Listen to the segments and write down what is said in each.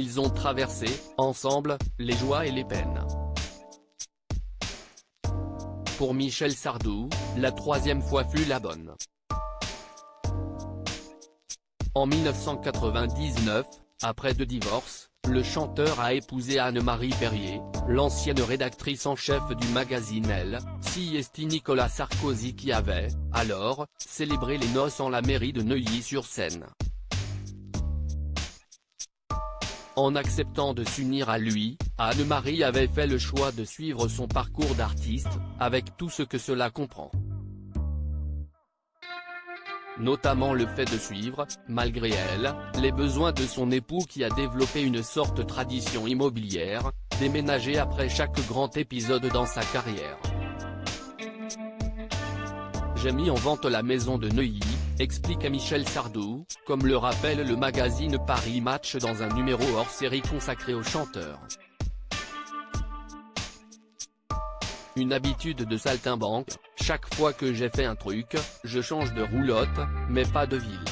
ils ont traversé, ensemble, les joies et les peines. Pour Michel Sardou, la troisième fois fut la bonne. En 1999, après 2 divorces, le chanteur a épousé Anne-Marie Perrier, l'ancienne rédactrice en chef du magazine Elle, Siesti Nicolas Sarkozy qui avait, alors, célébré les noces en la mairie de Neuilly-sur-Seine. En acceptant de s'unir à lui, Anne-Marie avait fait le choix de suivre son parcours d'artiste, avec tout ce que cela comprend. Notamment le fait de suivre, malgré elle, les besoins de son époux qui a développé une sorte de tradition immobilière, déménager après chaque grand épisode dans sa carrière. J'ai mis en vente la maison de Neuilly, explique Michel Sardou, comme le rappelle le magazine Paris Match dans un numéro hors série consacré au chanteur. Une habitude de saltimbanque, chaque fois que j'ai fait un truc, je change de roulotte, mais pas de ville.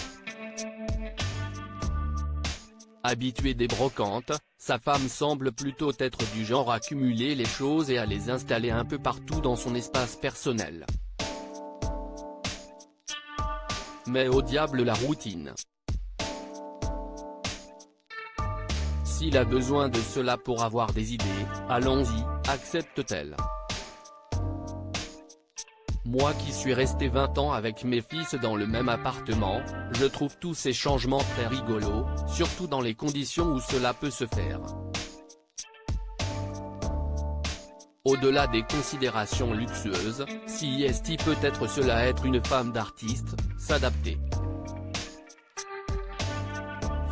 Habitué des brocantes, sa femme semble plutôt être du genre à cumuler les choses et à les installer un peu partout dans son espace personnel. Mais au diable la routine. S'il a besoin de cela pour avoir des idées, allons-y, accepte-t-elle. Moi qui suis resté 20 ans avec mes fils dans le même appartement, je trouve tous ces changements très rigolos, surtout dans les conditions où cela peut se faire. Au-delà des considérations luxueuses, Siesti peut être cela être une femme d'artiste, s'adapter.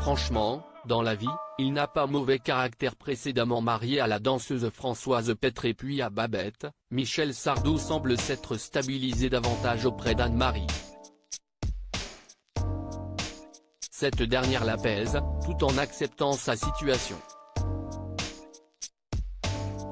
Franchement, dans la vie, il n'a pas mauvais caractère. Précédemment marié à la danseuse Françoise Pétré puis à Babette, Michel Sardou semble s'être stabilisé davantage auprès d'Anne-Marie. Cette dernière l'apaise, tout en acceptant sa situation.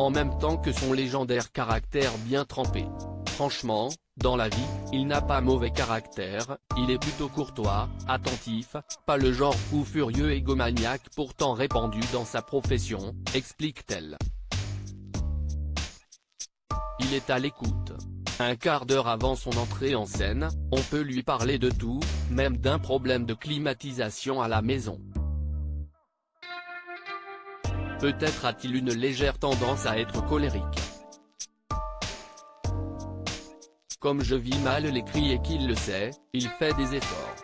En même temps que son légendaire caractère bien trempé. Franchement, dans la vie, il n'a pas mauvais caractère, il est plutôt courtois, attentif, pas le genre fou furieux égomaniaque pourtant répandu dans sa profession, explique-t-elle. Il est à l'écoute. Un quart d'heure avant son entrée en scène, on peut lui parler de tout, même d'un problème de climatisation à la maison. Peut-être a-t-il une légère tendance à être colérique. Comme je vis mal les cris et qu'il le sait, il fait des efforts.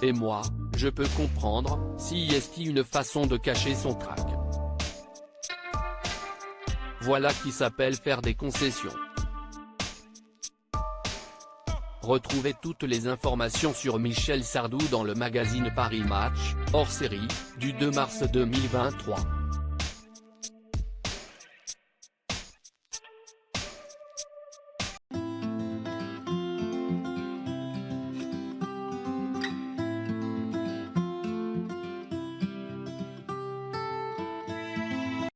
Et moi, je peux comprendre, Siesti une façon de cacher son trac. Voilà qui s'appelle faire des concessions. Retrouvez toutes les informations sur Michel Sardou dans le magazine Paris Match, hors série, du 2 mars 2023.